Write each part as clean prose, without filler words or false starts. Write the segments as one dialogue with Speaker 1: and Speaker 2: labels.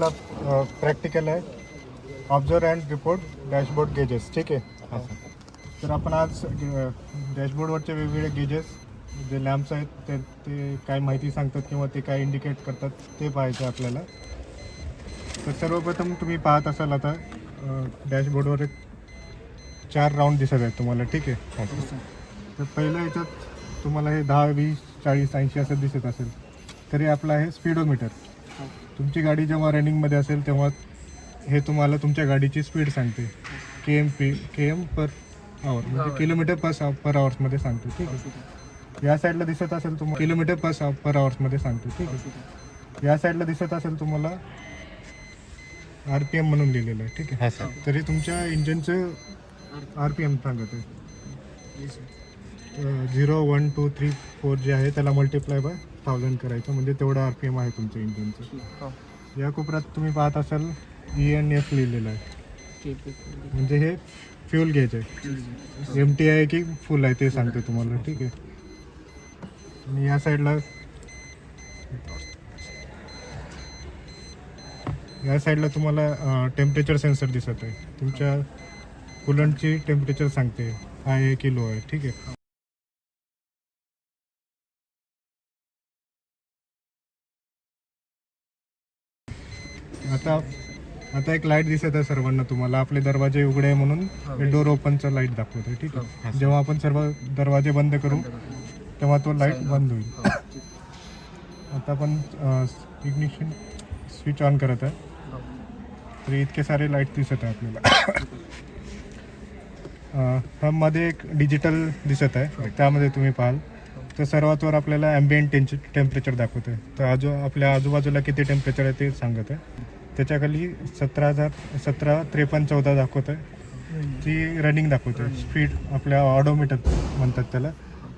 Speaker 1: आपला प्रॅक्टिकल आहे observe and report dashboard gauges. ठीक आहे. तर आपण आज डॅशबोर्डवरचे वेगवेगळे गेजेस जे लॅम्प्स आहेत ते काय माहिती सांगतात किंवा ते काय इंडिकेट करतात ते पाहायचं आपल्याला. तर सर्वप्रथम तुम्ही पाहत असाल आता डॅशबोर्डवर एक 4 राऊंड दिसत आहेत तुम्हाला. ठीक आहे. तर पहिलं याच्यात तुम्हाला हे 10, 20, 40, 80 असं दिसत असेल तर हे आपलं आहे स्पीडोमीटर. तुमची गाडी जेव्हा रनिंगमध्ये असेल तेव्हा हे तुम्हाला तुमच्या गाडीची स्पीड सांगते. KM पर आवर म्हणजे किलोमीटर पर आवर्समध्ये सांगते. ठीक आहे. या साईडला दिसत असेल तुम्हाला किलोमीटर पर आवर्समध्ये सांगते. ठीक आहे. या साईडला दिसत असेल तुम्हाला RPM म्हणून लिहिलेलं आहे. ठीक आहे. तरी तुमच्या इंजिनचं RPM सांगत आहे. 0, 1, 2, 3, 4 जे आहे त्याला मल्टिप्लाय बाय 1000 करायचं म्हणजे तेवढं RPM आहे तुमच्या इंजिनचं. या कोपऱ्यात तुम्ही पाहत असाल ENF लिहिलेलं आहे म्हणजे हे फ्यूल गेज आहे. MT आहे की फुल आहे ते सांगते तुम्हाला. ठीक आहे. आणि या साईडला तुम्हाला टेम्परेचर सेन्सर दिसत आहे. तुमच्या कूलंटची टेम्परेचर सांगते हाय आहे की लो आहे. ठीक आहे. आता एक लाईट दिसत आहे सर्वांना तुम्हाला. आपले दरवाजे उघडे आहे म्हणून डोर ओपनचा लाईट दाखवतोय. ठीक आहे. जेव्हा आपण सर्व दरवाजे बंद करू तेव्हा तो लाईट बंद होईल. आता आपण इग्निशन स्विच ऑन करत आहे तर इतके सारे लाईट दिसत आहे आपल्याला. मध्ये एक डिजिटल दिसत आहे त्यामध्ये तुम्ही पाहाल तर सर्वात वर आपल्याला ॲम्बियंट टेम्परेचर दाखवत आहे. तर आपल्या आजूबाजूला किती टेम्परेचर आहे ते सांगत आहे. त्याच्याखाली 17, 53, 14 दाखवत आहे. ती रनिंग दाखवते. स्पीड आपल्या ऑडोमीटर म्हणतात त्याला.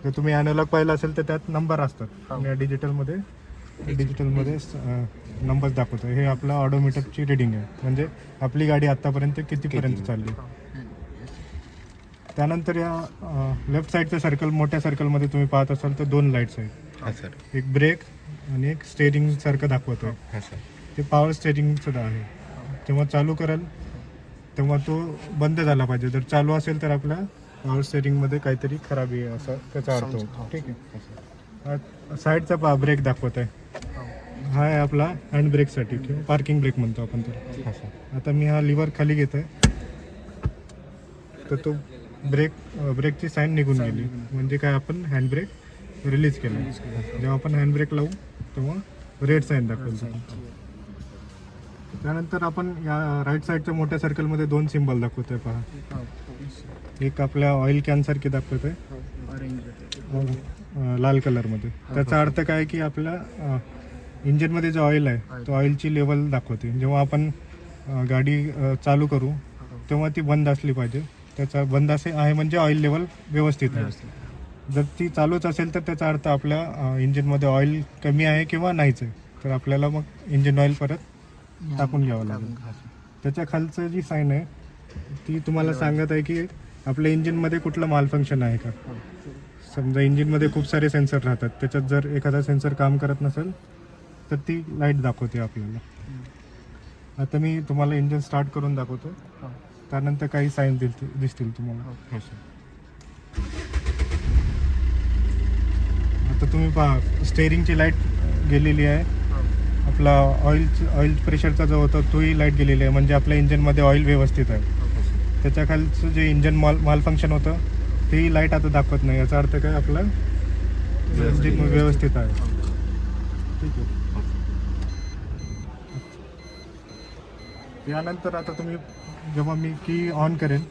Speaker 1: जर तुम्ही ॲनालॉग पाहिलं असेल तर त्यात नंबर असतात आणि डिजिटलमध्ये नंबर्स दाखवतो. हे आपलं ऑडोमीटरची रिडिंग आहे म्हणजे आपली गाडी आत्तापर्यंत कितीपर्यंत चालली. त्यानंतर या लेफ्ट साईडच्या मोठ्या सर्कलमध्ये तुम्ही पाहत असाल तर 2 लाईट्स आहेत. एक ब्रेक आणि एक स्टेअरिंग सारखं दाखवत आहे. ते पॉवर स्टेअरिंगचं आहे. जेव्हा चालू कराल तेव्हा तो बंद झाला पाहिजे. जर चालू असेल तर आपल्या पॉवर स्टेअरिंगमध्ये काहीतरी खराबी आहे असं त्याचा अर्थ होतो. ठीक आहे. साईडचा ब्रेक दाखवत आहे. हा आहे आपला हँड ब्रेकसाठी किंवा पार्किंग ब्रेक म्हणतो आपण तर. आता मी हा लिव्हर खाली घेत आहे तर तो ब्रेकची साईन निघून गेली म्हणजे काय आपण हँड ब्रेक रिलीज केला. जेव्हा आपण हँड ब्रेक लावू तेव्हा रेड साईन दाखवतो. त्यानंतर आपण या राईट साईडच्या मोठ्या सर्कलमध्ये 2 सिम्बॉल दाखवतोय पहा. एक आपल्या ऑइल कॅन सारखी दाखवत आहे लाल कलरमध्ये. त्याचा अर्थ काय की आपल्या इंजिनमध्ये जो ऑइल आहे तो ऑइलची लेवल दाखवते. जेव्हा आपण गाडी चालू करू तेव्हा ती बंद असली पाहिजे. त्याचा बंद असे आहे म्हणजे ऑइल लेवल व्यवस्थित आहे. जर ती चालूच असेल तर त्याचा अर्थ आपल्या इंजिनमध्ये ऑइल कमी आहे किंवा नाहीच आहे. तर आपल्याला मग इंजिन ऑइल परत टाकून घ्यावं लागेल. त्याच्या खालचं जी साईन आहे ती तुम्हाला सांगत आहे की आपल्या इंजिनमध्ये कुठलं माल फंक्शन आहे का. समजा इंजिनमध्ये खूप सारे सेन्सर राहतात. त्याच्यात जर एखादा सेन्सर काम करत नसेल तर ती लाईट दाखवते आपल्याला. आता मी तुम्हाला इंजिन स्टार्ट करून दाखवतो. त्यानंतर काही साईन दिसतील तुम्हाला. आता तुम्ही पहा स्टेअरिंगची लाईट गेलेली आहे. आपला ऑइल प्रेशरचा जो होता तोही लाईट गेलेली आहे म्हणजे आपल्या इंजिनमध्ये ऑइल व्यवस्थित आहे. त्याच्या खालचं जे इंजिन माल फंक्शन होतं तेही लाईट आता दाखवत नाही. याचा अर्थ काय आपलं इंजिन व्यवस्थित आहे. ठीक आहे. यानंतर आता तुम्ही जेव्हा मी की ऑन करेन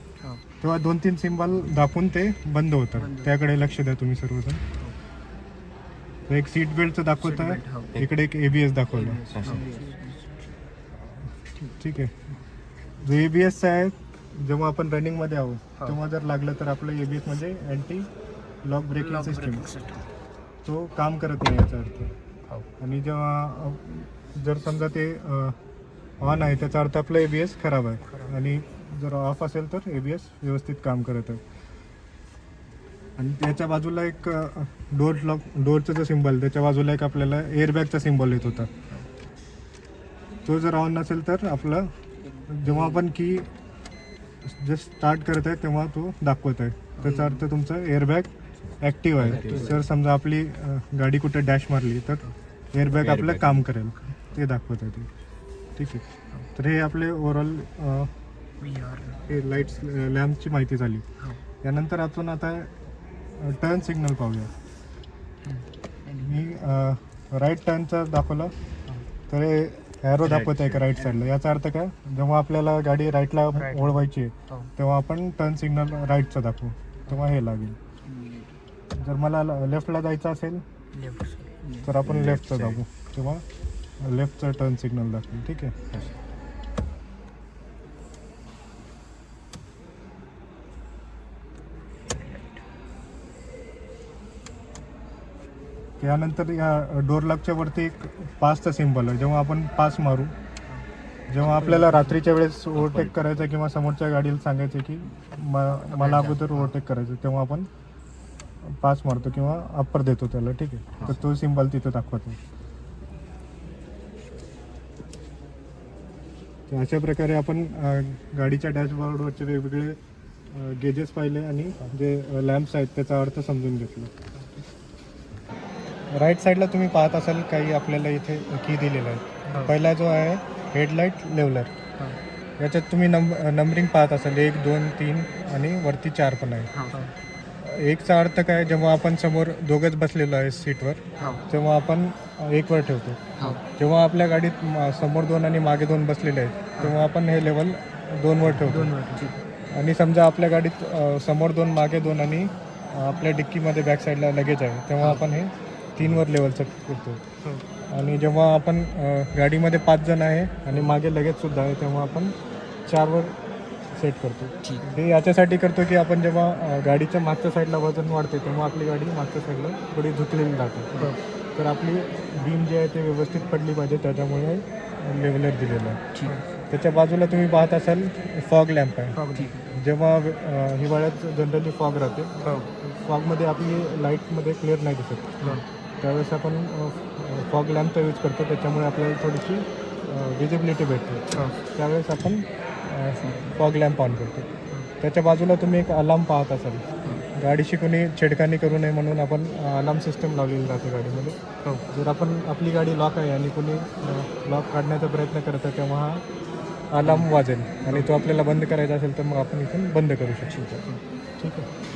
Speaker 1: तेव्हा 2-3 सिम्बॉल दाखवून ते बंद होतात. त्याकडे लक्ष द्या तुम्ही सर्वजण. एक सीट बेल्टचं दाखवत आहे. इकडे एक ABS दाखवलं. ठीक आहे. जो ABS आहे जेव्हा आपण रनिंगमध्ये आहोत तेव्हा जर लागलं तर आपलं ABS म्हणजे अँटी लॉक ब्रेकिंग सिस्टीम तो काम करत नाही याचा अर्थ. आणि जेव्हा जर समजा ते ऑन आहे त्याचा अर्थ आपलं ABS खराब आहे आणि जर ऑफ असेल तर ABS व्यवस्थित काम करत आहे. आणि त्याच्या बाजूला एक डोरचं जो सिम्बॉल त्याच्या बाजूला एक आपल्याला एअरबॅगचा सिम्बॉल येत होता. तो जर ऑन नसेल तर आपलं जेव्हा आपण की जस्ट स्टार्ट करत आहे तेव्हा तो दाखवत आहे, त्याचा अर्थ तुमचं एअरबॅग ॲक्टिव्ह आहे. जर समजा आपली गाडी कुठे डॅश मारली तर एअरबॅग आपलं काम करेल ते दाखवत आहे ते. ठीक आहे, तर हे आपले ओव्हरऑल हे लाईट्स लॅम्पची माहिती झाली. यानंतर आपण आता टर्न सिग्नल पाहूया. मी राईट टर्नचा दाखवला तर हे ॲरो दाखवत आहे का राईट साईडला, याचा अर्थ काय, जेव्हा आपल्याला गाडी राईटला वळवायची आहे तेव्हा आपण टर्न सिग्नल राईटचा दाखवू, तेव्हा हे लागेल. जर मला लेफ्टला जायचं असेल तर आपण लेफ्टचं दाखवू, तेव्हा लेफ्टचं टर्न सिग्नल दाखवेल. ठीक आहे. त्यानंतर या डोर लॉकच्या वरती एक पासचा सिम्बॉल आहे. जेव्हा आपण पास मारू, जेव्हा आपल्याला रात्रीच्या वेळेस ओव्हरटेक करायचं किंवा समोरच्या गाडीला सांगायचं की मला अगोदर ओव्हरटेक करायचं, तेव्हा आपण पास मारतो किंवा अप्पर देतो त्याला. ठीक आहे, तर तो सिम्बॉल तिथं दाखवतो. तर अशा प्रकारे आपण गाडीच्या डॅशबोर्डवरचे वेगवेगळे गेजेस पाहिले आणि जे लॅम्प्स आहेत त्याचा अर्थ समजून घेतला. राईट साईडला तुम्ही पाहत असाल काही आपल्याला इथे की दिलेलं आहे. पहिला जो आहे हेडलाईट लेवलर, याच्यात तुम्ही नंबरिंग पाहत असाल 1, 2, 3 आणि वरती 4 पण आहे. एकचा अर्थ काय, जेव्हा आपण समोर दोघंच बसलेलो आहे सीटवर तेव्हा आपण 1 वर ठेवतो. जेव्हा आपल्या गाडीत समोर 2 आणि मागे 2 बसलेले आहेत तेव्हा आपण हे लेवल 2 वर ठेवतो. आणि समजा आपल्या गाडीत समोर 2 मागे 2 आणि आपल्या डिक्कीमध्ये बॅक साईडला लगेज आहे तेव्हा आपण हे 3 वर लेवलचं करतो. आणि जेव्हा आपण गाडीमध्ये 5 जण आहे आणि मागे लगेजसुद्धा आहे तेव्हा आपण 4 वर सेट करतो. हे याच्यासाठी करतो की आपण जेव्हा गाडीच्या मागच्या साईडला वजन वाढते तेव्हा आपली गाडी मागच्या साईडला थोडी झुकलेली राहते, तर आपली बीम जी आहे ते व्यवस्थित पडली पाहिजे, त्याच्यामुळे लेवलर दिलेलं आहे. त्याच्या बाजूला तुम्ही पाहत असाल फॉग लॅम्प आहे. जेव्हा हिवाळ्यात जनरली फॉग राहते, फॉगमध्ये आपली लाईटमध्ये क्लिअर नाही दिसत, त्यावेळेस आपण फॉग लॅम्पचा यूज करतो, त्याच्यामुळे आपल्याला थोडीशी विजिबिलिटी भेटते. त्यावेळेस आपण फॉग लॅम्प ऑन करतो. त्याच्या बाजूला तुम्ही एक अलार्म पाहत असाल. गाडीशी कोणी छेडखानी करू नये म्हणून आपण अलार्म सिस्टम लावलेली राहते गाडीमध्ये. जर आपण आपली गाडी लॉक आहे आणि कोणी लॉक काढण्याचा प्रयत्न करत आहे तेव्हा हा अलार्म वाजेल आणि तो आपल्याला बंद करायचा असेल तर मग आपण इथून बंद करू शकतो. ठीक आहे.